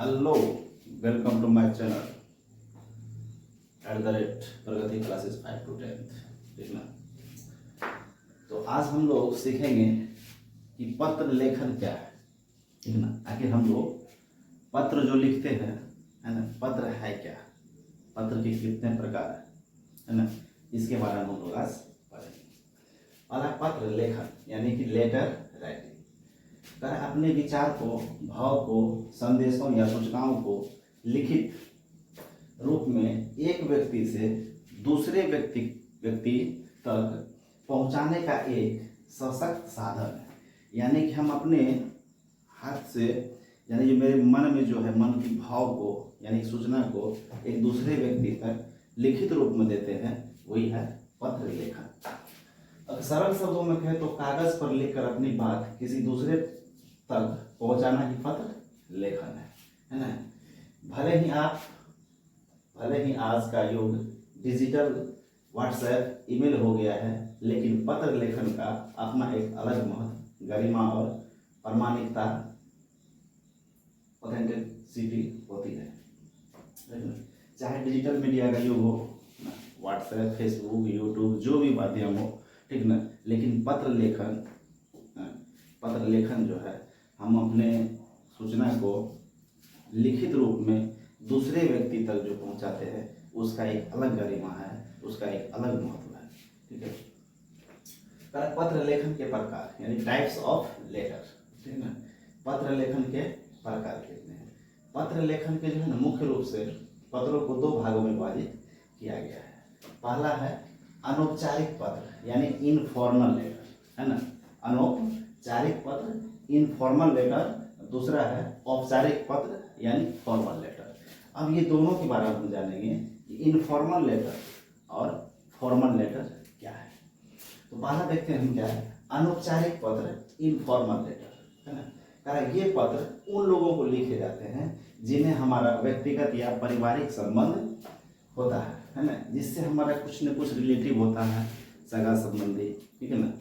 Hello, welcome to my channel @Pragati classes 5 to 10। ठीक ना। तो आज हम लोग सीखेंगे कि पत्र लेखन क्या है। ठीक ना। आखिर हम लोग पत्र जो लिखते हैं, है ना, पत्र है क्या, पत्र के कितने प्रकार है ना, इसके बारे में हम लोग आज पढ़ेंगे। पहला पत्र लेखन यानी कि लेटर राइटिंग। अगर अपने विचार को, भाव को, संदेशों या सूचनाओं को लिखित रूप में एक व्यक्ति से दूसरे व्यक्ति तक पहुंचाने का एक सशक्त साधन है। यानी कि हम अपने हाथ से, यानी जो मेरे मन में जो है, मन की भाव को यानी सूचना को एक दूसरे व्यक्ति तक लिखित रूप में देते हैं, वही है पत्र लेखन। अगर सरल शब्दों में कहें तो कागज पर लिखकर अपनी बात किसी दूसरे तक पहुंचाना ही पत्र लेखन है ना। भले ही आज का युग डिजिटल व्हाट्सएप, ईमेल हो गया है, लेकिन पत्र लेखन का अपना एक अलग महत्व, गरिमा और प्रामाणिकता, ऑथेंटिसिटी होती है। चाहे डिजिटल मीडिया का युग हो, व्हाट्सएप, फेसबुक, यूट्यूब, जो भी माध्यम हो, ठीक ना, लेकिन पत्र लेखन जो है, हम अपने सूचना को लिखित रूप में दूसरे व्यक्ति तक जो पहुंचाते हैं, उसका एक अलग गरिमा है, उसका एक अलग महत्व है। ठीक है। पत्र लेखन के प्रकार यानी टाइप्स ऑफ लेटर। ठीक है ना। पत्र लेखन के प्रकार कितने हैं? पत्र लेखन के जो है ना, मुख्य रूप से पत्रों को दो भागों में विभाजित किया गया है। पहला है अनौपचारिक पत्र यानी इनफॉर्मल लेटर, है ना, अनौपचारिक पत्र इनफॉर्मल लेटर। दूसरा है औपचारिक पत्र यानी फॉर्मल लेटर। अब ये दोनों के बारे में हम जानेंगे कि इनफॉर्मल लेटर और फॉर्मल लेटर क्या है। तो पहला देखते हैं हम क्या है, अनौपचारिक पत्र इनफॉर्मल लेटर, है ना। कारण ये पत्र उन लोगों को लिखे जाते हैं जिन्हें हमारा व्यक्तिगत या पारिवारिक संबंध होता है ना, जिससे हमारा कुछ न कुछ रिलेटिव होता है, सगा संबंधी, ठीक है ना,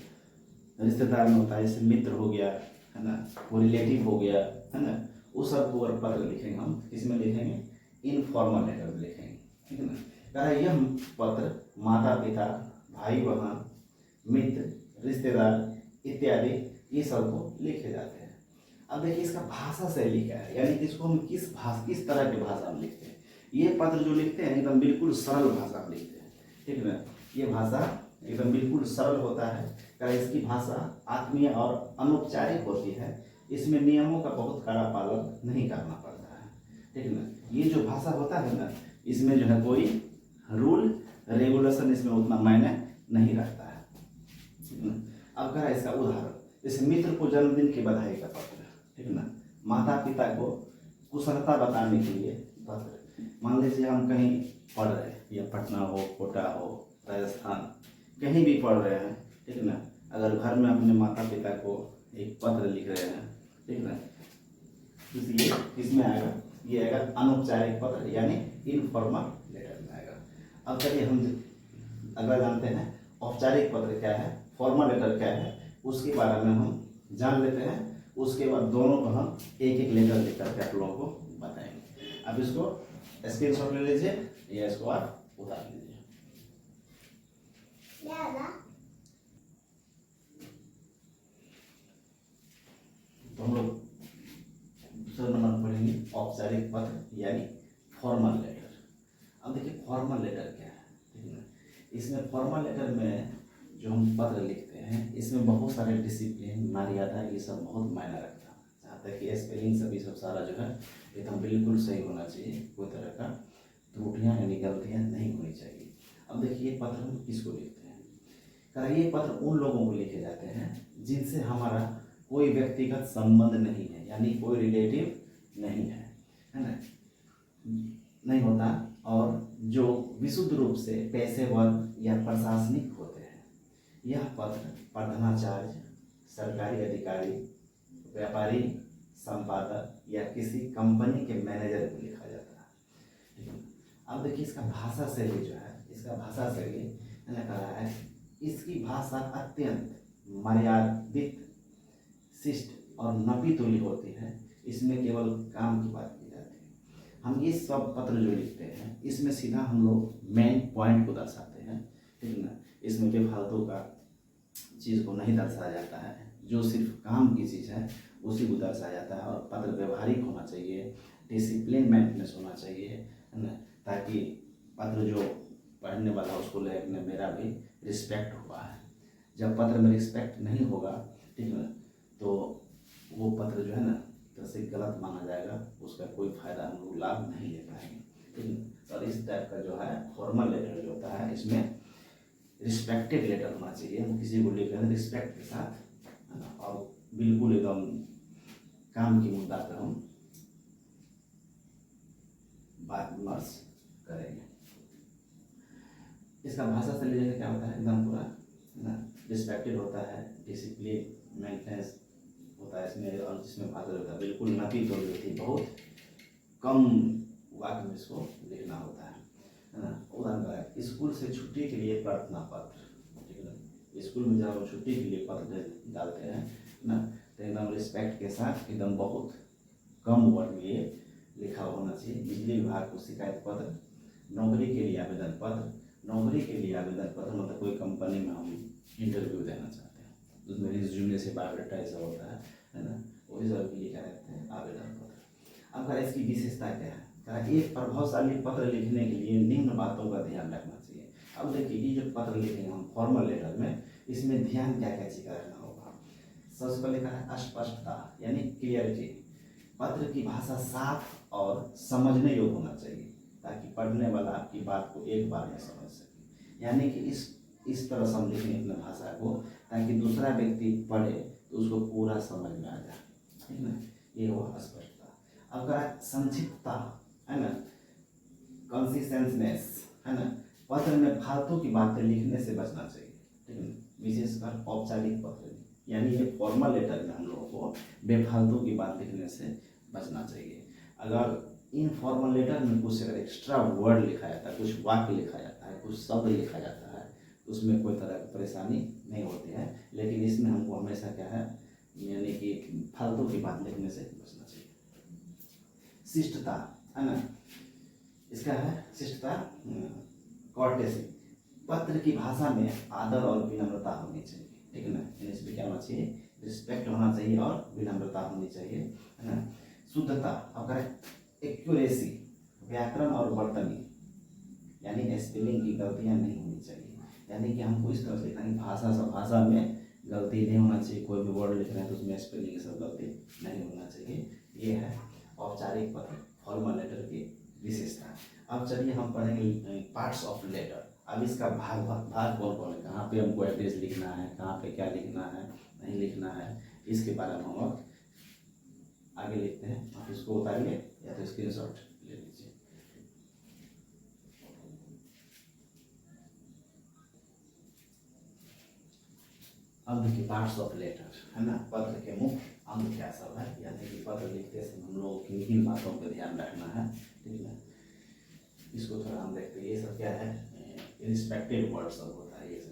रिश्तेदार में होता है, जैसे मित्र हो गया, है ना, वो रिलेटिव हो गया, है ना, उस सब को पत्र लिखेंगे हम। किसमें लिखेंगे? इनफॉर्मल लेटर में लिखेंगे। ठीक है ना। कारण यह पत्र माता पिता, भाई बहन, मित्र, रिश्तेदार इत्यादि ये सब को लिखे जाते हैं। अब देखिए इसका भाषा शैली क्या है, यानी कि इसको हम किस तरह की भाषा में लिखते हैं। ये पत्र जो लिखते हैं एकदम बिल्कुल सरल भाषा में लिखते हैं। ठीक है ना। ये भाषा एकदम बिल्कुल सरल होता है, कारण इसकी भाषा आत्मीय और अनौपचारिक होती है। इसमें नियमों का बहुत कड़ा पालन नहीं करना पड़ता है। ठीक है ना। ये जो भाषा होता है ना, इसमें जो है कोई रूल रेगुलेशन इसमें उतना मायने नहीं रखता है। अब करा इसका उदाहरण, जैसे मित्र को जन्मदिन की बधाई का पत्र, ठीक है ना, माता पिता को कुशलता बताने के लिए पत्र। मान लीजिए हम कहीं पढ़ रहे हैं, या पटना हो, कोटा हो, राजस्थान, कहीं भी पढ़ रहे हैं, ठीक है ना, अगर घर में अपने माता पिता को एक पत्र लिख रहे हैं, ठीक है ना, इसलिए किसमें आएगा? ये आएगा अनौपचारिक पत्र यानी इनफॉर्मल लेटर में आएगा। अब चलिए हम अगला जानते हैं औपचारिक पत्र क्या है, फॉर्मल लेटर क्या है, उसके बारे में हम जान लेते हैं। उसके बाद दोनों को हम एक एक लेटर लिख करके आप लोगों को बताएंगे। अब इसको स्क्रीनशॉट ले लीजिए या इसको आप उतार लीजिए। तो हम लोग दूसरा नंबर पढ़ेंगे औपचारिक पत्र यानी फॉर्मल लेटर। अब देखिए फॉर्मल लेटर क्या है, ठीक है ना। इसमें फॉर्मल लेटर में जो हम पत्र लिखते हैं, इसमें बहुत सारे डिसिप्लिन, मर्यादा, ये सब बहुत मायने रखता है। जहाँ तक कि स्पेलिंग सभी सब सारा जो है एकदम बिल्कुल सही होना चाहिए, कोई तरह का त्रुटियाँ यानी गलतियाँ नहीं होनी चाहिए। अब देखिए पत्र हम किसको लिखते हैं? कारण ये पत्र उन लोगों को लिखे जाते हैं जिनसे हमारा कोई व्यक्तिगत संबंध नहीं है, यानी कोई रिलेटिव नहीं है ना, नहीं होता, और जो विशुद्ध रूप से पेशेवर या प्रशासनिक होते हैं। यह पत्र प्रधानाचार्य, सरकारी अधिकारी, व्यापारी, संपादक या किसी कंपनी के मैनेजर को लिखा जाता है। अब देखिए इसका भाषा शैली जो है, इसका भाषा शैली मैंने कहा है, इसकी भाषा अत्यंत मर्यादित, शिष्ट और नपी तुली होती है। इसमें केवल काम की बात की जाती है। हम ये सब पत्र जो लिखते हैं इसमें सीधा हम लोग मेन पॉइंट को दर्शाते हैं, ठीक है ना। इसमें बेफालतू का चीज़ को नहीं दर्शाया जाता है, जो सिर्फ काम की चीज़ है उसी को दर्शाया जाता है। और पत्र व्यवहारिक होना चाहिए, डिसिप्लिन मेंटेनेंस होना चाहिए, है ना, ताकि पत्र जो पढ़ने वाला उसको लेने मेरा भी रिस्पेक्ट हुआ है। जब पत्र में रिस्पेक्ट नहीं होगा, ठीक है ना, तो वो पत्र जो है ना तो से गलत माना जाएगा, उसका कोई फायदा हम लोग लाभ नहीं ले पाएंगे, ठीक है। और इस टाइप का जो है फॉर्मल लेटर जो होता है इसमें रिस्पेक्टेड लेटर होना चाहिए। हम किसी को लिख रहे हैं रिस्पेक्ट के साथ, है ना, और बिल्कुल एकदम काम की मुद्दा पर हम बात विमर्श करेंगे। इसका भाषा शैली जैसे क्या होता है, एकदम पूरा, है ना, रिस्पेक्टेड होता है, डिसिप्लिन मेंटेनेंस होता है इसमें। और जिसमें भाषा होता है बिल्कुल नपी तो थी, बहुत कम वाक्य में इसको लिखना होता है ना। उदाहरण का स्कूल से छुट्टी के लिए प्रार्थना पत्र, ठीक है ना। स्कूल में जब हम छुट्टी के लिए पत्र डालते हैं ना, तो एकदम रिस्पेक्ट के साथ एकदम बहुत कम वर्ड में ये लिखा होना चाहिए। बिजली विभाग को शिकायत पत्र, नौकरी के लिए आवेदन पत्र। नौकरी के लिए आवेदन पत्र मतलब कोई कंपनी में हम इंटरव्यू देना चाहते हैं, उसमें रिज्यूमे से बायोडाटा ऐसा होता है ना, वही सब के लिए क्या कहते हैं आवेदन पत्र। अब इसकी विशेषता क्या है, एक प्रभावशाली पत्र लिखने के लिए निम्न बातों का ध्यान रखना चाहिए। अब देखिए ये जो पत्र लिखेंगे हम फॉर्मल लेटर में, इसमें ध्यान क्या क्या चीज का रखना होगा। सबसे पहले कहा है स्पष्टता यानी क्लियरिटी। पत्र की भाषा साफ और समझने योग्य होना चाहिए, ताकि पढ़ने वाला आपकी बात को एक बार में समझ सके। यानी कि इस तरह से हम लिखेंगे अपने भाषा को, ताकि दूसरा व्यक्ति पढ़े तो उसको पूरा समझ में आ जाए, ठीक ना। ये हुआ स्पष्टता। अगर संक्षिप्तता, है ना, कंसिस्टेंसनेस, है ना, पत्र में फालतू की बातें लिखने से बचना चाहिए, ठीक है। विशेषकर औपचारिक पत्र में, यानी ये फॉर्मल लेटर में हम लोगों को बेफालतू की बात लिखने से बचना चाहिए। अगर इनफॉर्मल लेटर में कुछ अगर एक्स्ट्रा वर्ड लिखा जाता है, कुछ वाक्य लिखा जाता है, कुछ शब्द लिखा जाता है, तो उसमें कोई तरह की परेशानी नहीं होती है। लेकिन इसमें हमको हमेशा क्या है, यानी कि फालतू की बात लिखने से बचना चाहिए। शिष्टता, है ना, इसका है शिष्टता, कॉर्टेसी। पत्र की भाषा में आदर और विनम्रता होनी चाहिए, ठीक है ना। इसमें क्या होना चाहिए, रिस्पेक्ट होना चाहिए और विनम्रता होनी चाहिए, है ना। शुद्धता, अगर एक्यूरेसी, व्याकरण और वर्तनी यानी स्पेलिंग की गलतियां नहीं होनी चाहिए। यानी कि हमको इस तरह से लिखना है भाषा में गलती नहीं होना चाहिए। कोई भी वर्ड लिख रहे हैं तो उसमें स्पेलिंग की सब गलती नहीं होना चाहिए। ये है औपचारिक पत्र फॉर्मल लेटर की विशेषता। अब चलिए हम पढ़ेंगे पार्ट्स ऑफ लेटर। अब इसका भाग कौन कौन है, कहाँ पे हमको एड्रेस लिखना है, कहाँ पे क्या लिखना है, नहीं लिखना है, इसके बारे में हम आगे लिखते हैं। आप इसको उतारिए या तो स्क्रीनशॉट ले लीजिए। अब देखिए पार्ट्स ऑफ लेटर, है ना, पत्र के मुख्य अंग क्या सब है, यानी कि पत्र लिखते समय हम लोग किन किन बातों पर ध्यान रखना है, ठीक है। इसको थोड़ा हम देखते हैं। ये सब क्या है, रिस्पेक्टेड वर्ड सब होता है, ये सब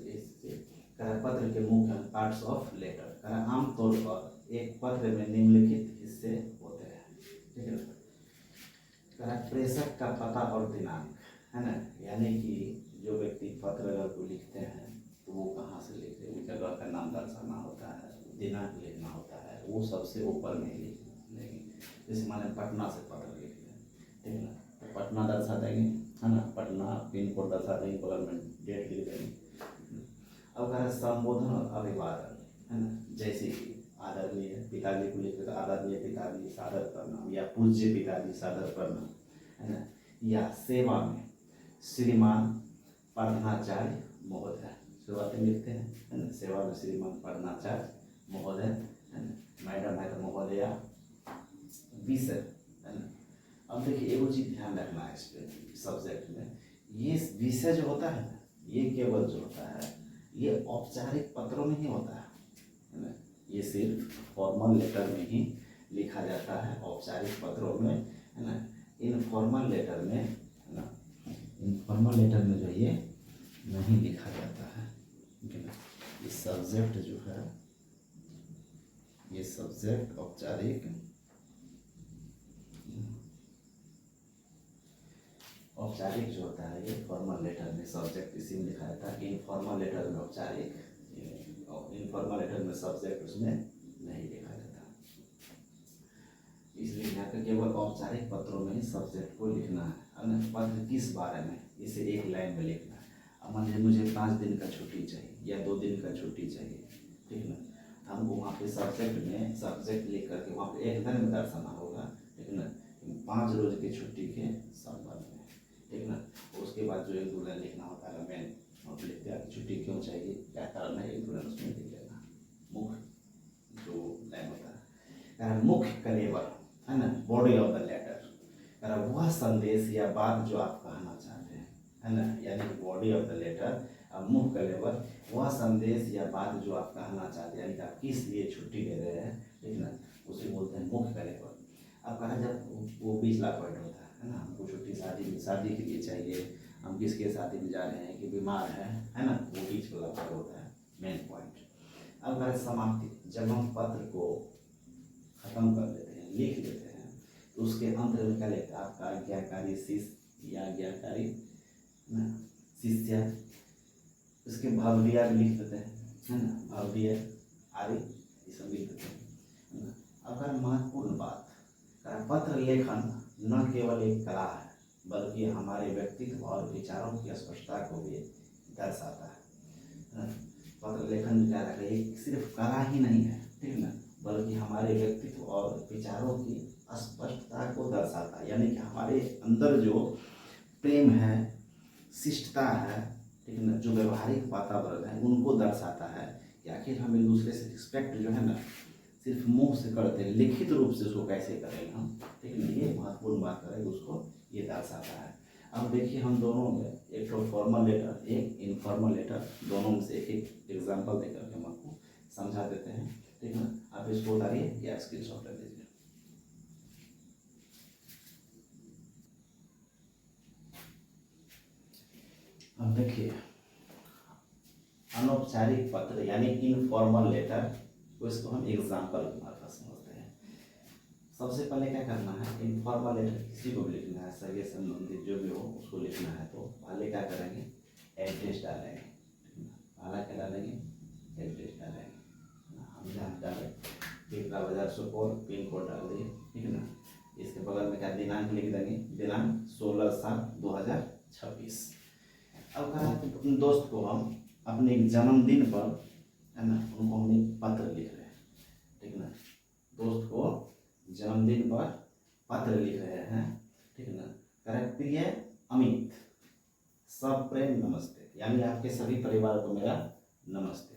पत्र के मुख्य पार्ट्स ऑफ लेटर। आमतौर पर एक पत्र में निम्नलिखित हिस्से होते हैं, ठीक है। प्रेषक का पता और दिनांक, है ना, यानी कि जो व्यक्ति पत्र अगर को लिखते हैं तो वो कहाँ से लिखते हैं, जगह का नाम दर्शाना होता है, दिनांक लिखना होता है, वो सबसे ऊपर में लिख लेंगे। जैसे माने पटना से पत्र लिख लें, ठीक है ना, तो पटना दर्शा देंगे, है ना, पटना पिन कोड दर्शा देंगे, बगल में डेट लिख देंगे। अब कह रहे संबोधन और अभिवादन, है ना, जैसे कि आदरणीय पिताजी को लिखते तो आदरणीय पिताजी सादर प्रणाम, या पूज्य पिताजी सादर प्रणाम, है ना, या सेवा में श्रीमान पढ़नाचार्य महोदय, शुरुआत में लिखते हैं, है ना, सेवा में श्रीमान पढ़नाचार्य महोदय, है ना, मैडम है तो महोदया। विषय, है ना। अब देखिए एगो चीज ध्यान रखना है इस पे सब्जेक्ट में, ये विषय जो होता है ना, ये केवल जो होता है ये औपचारिक पत्रों में ही होता है ना। ये सिर्फ फॉर्मल लेटर में ही लिखा जाता है, औपचारिक पत्रों में, है ना। इनफॉर्मल लेटर में, है ना, इनफॉर्मल लेटर में जो ये नहीं लिखा जाता है, ठीक है ना। ये सब्जेक्ट जो है, ये सब्जेक्ट औपचारिक औपचारिक जो होता है ये फॉर्मल लेटर में सब्जेक्ट इसी में लिखा रहता है। इनफॉर्मल लेटर में औपचारिक, इनफॉर्मल लेटर में सब्जेक्ट उसमें नहीं लिखा रहता। इसलिए यहाँ पे केवल औपचारिक पत्रों में ही सब्जेक्ट को लिखना है। अन्य पत्र किस बारे में, इसे एक लाइन में लिखना है। अब मान लीजिए मुझे 5 दिन का छुट्टी चाहिए या 2 दिन का छुट्टी चाहिए, ठीक है ना। हमको वहाँ पे सब्जेक्ट में सब्जेक्ट लिख करके वहाँ पे एक दिन में दर्शाना होगा, ठीक है ना, 5 रोज की छुट्टी के संबंध में, ठीक है ना। उसके बाद जो एक 2 लाइन लिखना होता है मेन, और लिख दिया कि छुट्टी क्यों चाहिए, क्या कारण है, 1-2 लाइन उसमें लिख देना। मुख्य जो लाइन होता है मुख्य कलेवर, है ना, बॉडी ऑफ द लेटर, वह संदेश या बात जो आप कहना चाहते हैं, है ना, यानी बॉडी ऑफ द लेटर। अब मुख्य कलेवर वह संदेश या बात जो आप कहना चाहते हैं, यानी कि आप किस लिए छुट्टी ले रहे हैं, ठीक ना, उसे बोलते हैं मुख्य कलेवर। अब कहा जब वो पिछला पॉइंट होता है ना, हमको छुट्टी शादी के लिए चाहिए, हम किसके शादी में जा रहे हैं कि बीमार है ना, वो बीच वाला पॉइंट होता है मेन पॉइंट। अब कहा समाप्ति, जब हम पत्र को खत्म कर देते हैं, लिख देते हैं, तो उसके अंत में क्या लिखता है आपका आज्ञाकारी शिष्य या आज्ञाकारी शिष्य, इसके भवदीय लिख देते हैं, है ना, भवदीय आदि ये सब लिख देते हैं। अगर महत्वपूर्ण बात, पत्र लेखन न केवल एक कला है बल्कि हमारे व्यक्तित्व और विचारों की स्पष्टता को भी दर्शाता है। पत्र लेखन क्या है, ये सिर्फ कला ही नहीं है, ठीक है ना, बल्कि हमारे व्यक्तित्व और विचारों की स्पष्टता को दर्शाता है। यानी कि हमारे अंदर जो प्रेम है, शिष्टता है, ठीक है ना, जो व्यवहारिक वातावरण है, उनको दर्शाता है कि आखिर हम एक दूसरे से रिस्पेक्ट जो है ना सिर्फ मुंह से करते हैं, लिखित रूप से उसको कैसे करेंगे हम, ठीक है ना, ये महत्वपूर्ण बात करेंगे, उसको ये दर्शाता है। अब देखिए हम दोनों में एक तो फॉर्मल लेटर, एक इनफॉर्मल लेटर, दोनों में से एक एग्जाम्पल देकर हम आपको समझा देते हैं, ठीक है ना। आप इसको उतारिए या स्क्रीनशॉट ले लीजिए। अब देखिए अनौपचारिक पत्र यानी इनफॉर्मल लेटर को, इसको हम एग्जाम्पल की मार्फत समझते हैं। सबसे पहले क्या करना है, इनफॉर्मल लेटर किसी को भी लिखना है, सगे संबंधित जो भी हो उसको लिखना है, तो पहले क्या करेंगे, एड्रेस डालेंगे, पहला क्या डालेंगे, एड्रेस डालेंगे, हम जहाँ डालें पिपरा बाजार सुपौल, पिन कोड डाल दिए, ठीक है ना। इसके बगल में क्या दिनांक लिख देंगे, दिनांक 16/7/2026। अब कहा अपने दोस्त को हम अपने जन्मदिन पर, है ना, उनको हम एक पत्र लिख रहे हैं, ठीक है ना, दोस्त को जन्मदिन पर पत्र लिख रहे हैं, ठीक है ना। करें प्रिय अमित, सब प्रेम नमस्ते, यानी आपके सभी परिवार को मेरा नमस्ते।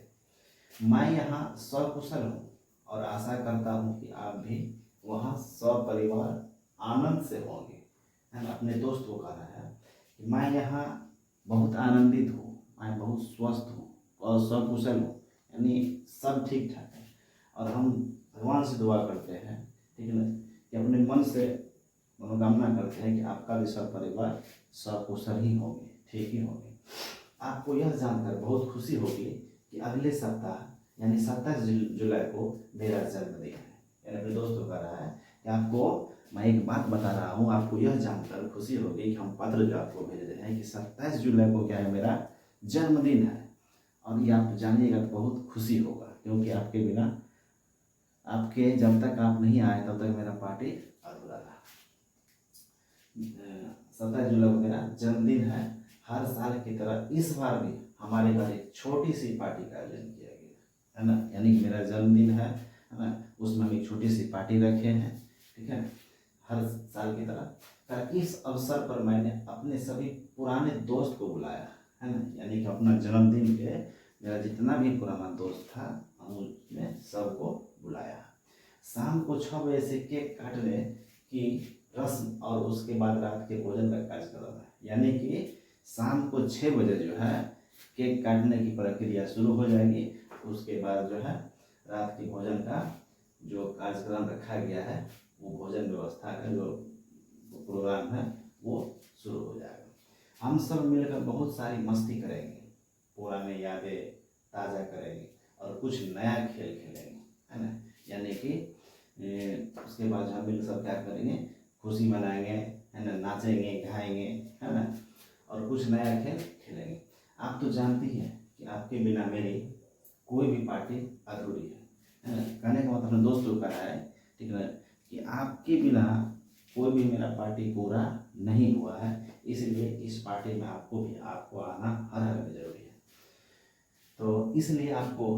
मैं यहाँ सकुशल हूँ और आशा करता हूँ कि आप भी वहाँ सपरिवार आनंद से होंगे, है ना। अपने दोस्त को कह रहा है कि मैं यहाँ बहुत आनंदित हूँ, मैं बहुत स्वस्थ हूँ और सकुशल हूँ, यानी सब ठीक ठाक है। और हम भगवान से दुआ करते हैं, ठीक है ना, कि अपने मन से मनोकामना करते हैं कि आपका भी सब परिवार सकुशल ही होंगे, ठीक ही होंगे। आपको यह जानकर बहुत खुशी होगी कि अगले सप्ताह यानी 27 जुलाई को मेरा जन्मदिन है। यानी अपने दोस्त को कह रहा है कि आपको मैं एक बात बता रहा हूँ, आपको यह जानकर खुशी होगी कि हम पत्र जो आपको भेज रहे हैं कि 27 जुलाई को क्या है, मेरा जन्मदिन है। और ये आप जानिएगा तो बहुत खुशी होगा, क्योंकि आपके बिना, आपके जब तक आप नहीं आए तब तक मेरा पार्टी अधूरा था। 27 जुलाई को मेरा जन्मदिन है। हर साल की तरह इस बार भी हमारे घर एक छोटी सी पार्टी का आयोजन किया गया, है ना, यानी कि मेरा जन्मदिन है ना, उसमें हम एक छोटी सी पार्टी रखे हैं, ठीक है, हर साल की तरह। इस अवसर पर मैंने अपने सभी पुराने दोस्त को बुलाया, है ना, यानी कि अपना जन्मदिन पे मेरा जितना भी पुराना दोस्त था हम उसमें सबको बुलाया। शाम को 6 बजे से केक काटने की रस्म और उसके बाद रात के भोजन का कार्यक्रम है, यानी कि शाम को 6 बजे जो है केक काटने की प्रक्रिया शुरू हो जाएगी। उसके बाद जो है रात के भोजन का जो कार्यक्रम रखा गया है, वो भोजन व्यवस्था का जो प्रोग्राम है वो शुरू हो जाएगा। हम सब मिलकर बहुत सारी मस्ती करेंगे, पुराने यादें ताज़ा करेंगे और कुछ नया खेल खेलेंगे, है ना, यानी कि उसके बाद हम मिलकर सब क्या करेंगे, खुशी मनाएंगे, है ना, नाचेंगे गाएंगे, है ना, और कुछ नया खेल खेलेंगे। आप तो जानती हैं कि आपके बिना मेरी कोई भी पार्टी अधूरी है ना। कहने का मतलब दोस्त लोग कहा है, ठीक है, कि आपके बिना कोई भी मेरा पार्टी पूरा नहीं हुआ है, इसलिए इस पार्टी में आपको आना हर हाल में जरूरी है। तो इसलिए आपको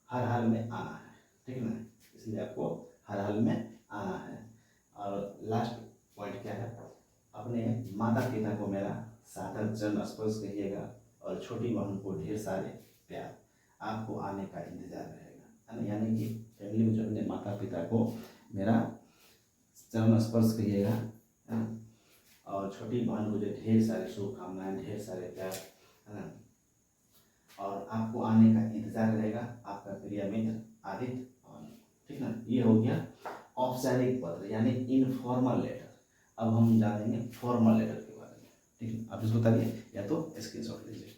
हर हाल में आना है, ठीक है ना, इसलिए आपको हर हाल में आना है। और लास्ट पॉइंट क्या है, अपने माता पिता को मेरा सादर चरण स्पर्श कहिएगा और छोटी बहन को ढेर सारे प्यार। आपको आने का इंतजार रहेगा, यानी कि फैमिली में जो अपने माता पिता को मेरा चरण स्पर्श कहिएगा, है ना, और छोटी बहन को जो ढेर सारे शुभकामनाएं, ढेर सारे प्यार, है ना, और आपको आने का इंतजार रहेगा आपका प्रिय मित्र आदित्य, ठीक ना। ये हो गया औपचारिक पत्र यानी इनफॉर्मल लेटर। अब हम जानेंगे फॉर्मल लेटर के बारे में, ठीक है। आप इसको बताइए या तो स्क्रीनशॉट लीजिए।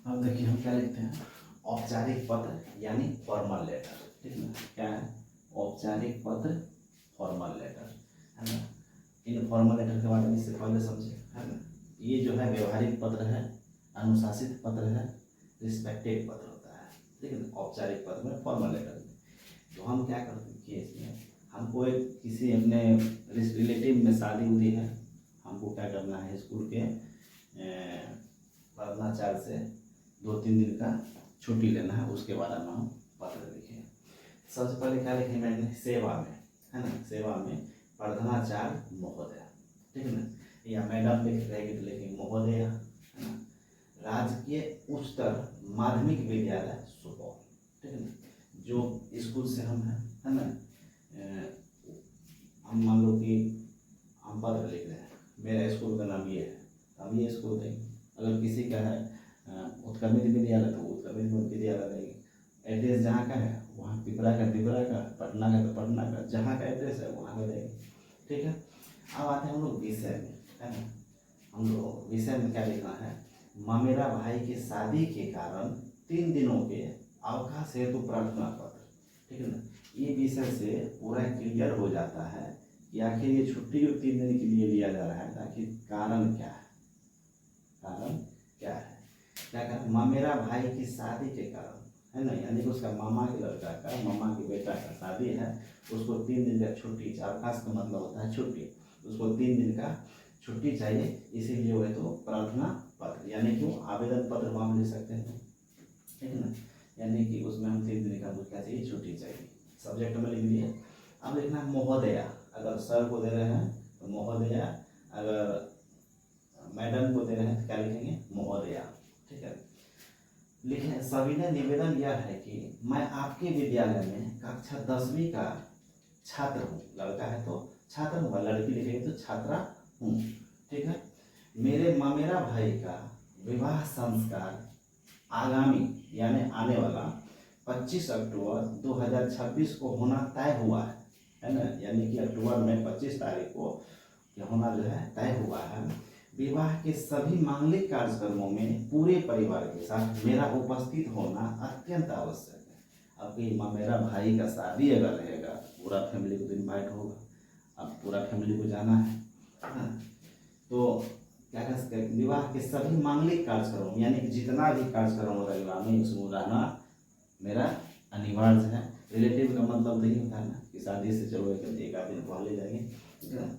अब देखिए हम क्या लिखते हैं, औपचारिक पत्र यानी फॉर्मल लेटर, ठीक है ना। क्या है, औपचारिक पत्र फॉर्मल लेटर, है ना। इनफॉर्मल लेटर के बारे में इससे पहले समझे, है ना। ये जो है व्यवहारिक पत्र है, अनुशासित पत्र है, रिस्पेक्टेड पत्र होता है, ठीक है ना। औपचारिक पत्र में, फॉर्मल लेटर में तो हम क्या करते हैं, इसमें हमको एक किसी अपने रिलेटिव में शादी उदी है, हमको क्या करना है, स्कूल के प्रधानाचार्य से 2-3 दिन का छुट्टी लेना है, उसके बारे में हम पत्र लिखें। सबसे पहले क्या लिखें, मैंने सेवा में, है ना, सेवा में प्रधानाचार्य महोदय, ठीक है ना, या मैडम लिख रहेगी तो लिखेंगे महोदय, है ना। राजकीय उच्चतर माध्यमिक विद्यालय सुपौल, ठीक है ना, जो स्कूल से हम हैं, है ना। हम मान लो कि हम पत्र लिख रहे हैं, मेरा स्कूल का नाम ये है, हम ये स्कूल देंगे। अगर किसी का है उत्क्रमित विद्यालय तो उत्क्रमित विद्यालय देंगे। एड्रेस जहाँ का है वहाँ पिपरा का, पटना का तो पटना का, जहाँ का एड्रेस है वहाँ का देंगे, ठीक है। अब आते हैं हम लोग विषय में, है ना। हम लोग विषय में क्या लिखना है, मामेरा भाई की शादी के कारण 3 दिनों के अवकाश हेतु प्रार्थना पत्र, ठीक है ना। ये विषय से पूरा क्लियर हो जाता है कि आखिर ये छुट्टी जो 3 दिन के लिए लिया जा रहा है, आखिर कारण क्या है, कारण क्या है। क्या कारण, मामेरा भाई की शादी के कारण, है ना, यानी कि उसका मामा के लड़का का, मामा के बेटा का शादी है, उसको 3 दिन का छुट्टी, अवकाश का मतलब होता है छुट्टी, उसको 3 दिन का छुट्टी चाहिए, इसीलिए वो है तो प्रार्थना पत्र, यानी कि आवेदन पत्र हम लिख सकते हैं, ठीक है ना। यानी कि उसमें हम 3 दिन का क्या चाहिए, छुट्टी चाहिए। सब्जेक्ट में लिख दिए। अब लिखना है महोदया, अगर सर को दे रहे हैं तो महोदया, अगर मैडम को दे रहे हैं तो क्या लिखेंगे, महोदया, ठीक है। लिखें, सविनय निवेदन यह है कि मैं आपके विद्यालय में कक्षा 10वीं का छात्र हूँ, लड़का है तो छात्र हूँ, लड़की लिखेंगे तो छात्रा हूँ, ठीक है। मेरे मामेरा भाई का विवाह संस्कार आगामी यानी आने वाला 25 अक्टूबर 2026 को होना तय हुआ है ना, यानी कि अक्टूबर में 25 तारीख को होना जो है तय हुआ है। विवाह के सभी मांगलिक कार्यक्रमों में पूरे परिवार के साथ मेरा उपस्थित होना अत्यंत आवश्यक है। अब कि मेरा भाई का शादी अगर रहेगा, पूरा फैमिली को इन्वाइट होगा, अब पूरा फैमिली को जाना है ना, तो क्या कह सकते हैं, विवाह के सभी मांगलिक कार्यक्रम यानी कि जितना भी कार्यक्रम रहेगा मैं उसमें रहना मेरा अनिवार्य है। रिलेटिव का मतलब नहीं होता है ना कि शादी से चलो एक आध दिन पहले जाएंगे, ठीक है।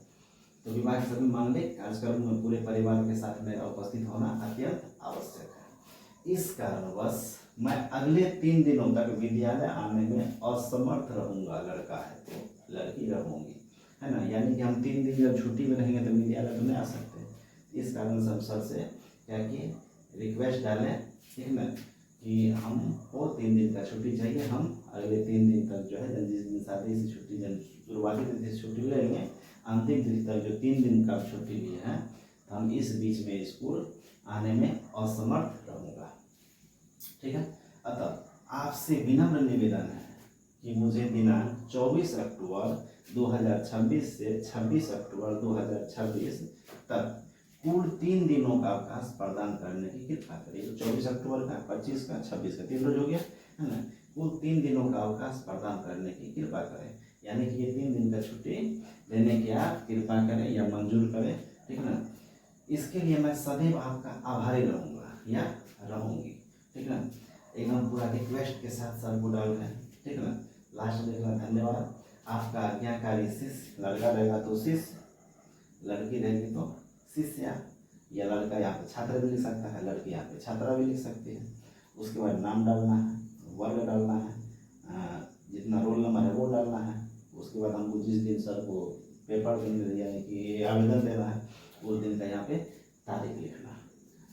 तो विवाह के सभी मांगलिक कार्यक्रम में पूरे परिवार के साथ मेरा उपस्थित होना अत्यंत आवश्यक है। इस कारणवश मैं अगले 3 दिनों तक विद्यालय आने में असमर्थ रहूंगा, लड़का है तो लड़की रहूंगी, है ना। यानी कि हम 3 दिन जब छुट्टी में रहेंगे तो विद्यालय तो नहीं आ सकते। इस कारण से हम सर से क्या कि रिक्वेस्ट डालें, ठीक है ना, कि हमको 3 दिन का छुट्टी चाहिए, हम अगले 3 दिन तक जो है जिस दिन शादी से छुट्टी, शुरुआती दिन से छुट्टी लेंगे, अंतिम दिन तक जो 3 दिन का छुट्टी लिए हैं, तो हम इस बीच में स्कूल आने में असमर्थ रहूँगा, ठीक है। अतः आपसे विनम्र निवेदन है कि मुझे दिनांक 24 अक्टूबर 2026 से 26 अक्टूबर 2026 तक कुल 3 दिनों का अवकाश प्रदान करने की कृपा करें। तो 24 अक्टूबर का, 25 का, 26 का 3 रोज हो गया है ना। कुल 3 दिनों का अवकाश प्रदान करने की कृपा करें, यानी कि ये 3 दिन का छुट्टी देने की आप कृपा करें या मंजूर करें, ठीक है ना। इसके लिए मैं सदैव आपका आभारी रहूँगा या रहूँगी, ठीक है ना। एकदम पूरा रिक्वेस्ट के साथ सबको डाल रहे हैं, ठीक है ना। लास्ट में लिखना धन्यवाद, आपका आज्ञाकारी शिष्य। लड़का रहेगा तो शिष्य, लड़की रहेगी तो शिष्या, या लड़का यहाँ पे छात्र भी लिख सकता है, लड़की यहाँ पे छात्रा भी लिख सकती है। उसके बाद नाम डालना है, वर्ग डालना है, जितना रोल नंबर है वो डालना है। उसके बाद हमको जिस दिन सर को पेपर देने यानी कि आवेदन देना है उस दिन का यहाँ पे तारीख लिखना है,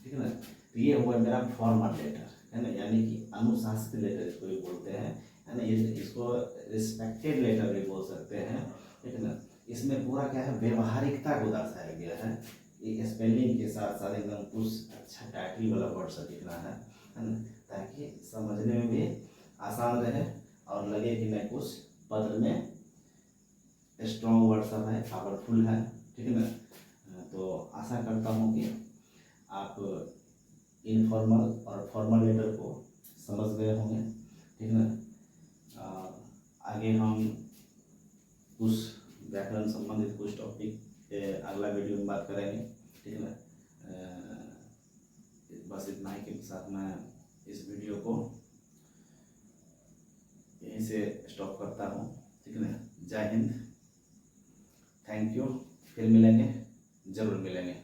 ठीक है ना। तो ये हुआ मेरा फॉर्मल लेटर, है ना, यानी कि अनुशासित लेटर इसको भी बोलते हैं, है ना। इसको रिस्पेक्टेड लेटर भी बोल सकते हैं, ठीक है ना। इसमें पूरा क्या है, व्यवहारिकता को दर्शाया गया है। ये स्पेलिंग के साथ साथ एकदम कुछ अच्छा टाइटल वाला वर्ड सब लिखना है ना, ताकि समझने में भी आसान रहे और लगे कि नहीं कुछ पत्र में स्ट्रॉन्ग वर्ड सब है, पावरफुल है, ठीक है ना। तो आशा करता हूँ कि आप इनफॉर्मल और फॉर्मल लेटर को समझ गए होंगे, ठीक है ना। आगे हम कुछ व्याकरण संबंधित कुछ टॉपिक अगला वीडियो में बात करेंगे, ठीक है ना। बस इतना ही के साथ मैं इस वीडियो को यहीं से स्टॉप करता हूँ, ठीक है ना। जय हिंद, थैंक यू, फिर मिलेंगे, जरूर मिलेंगे।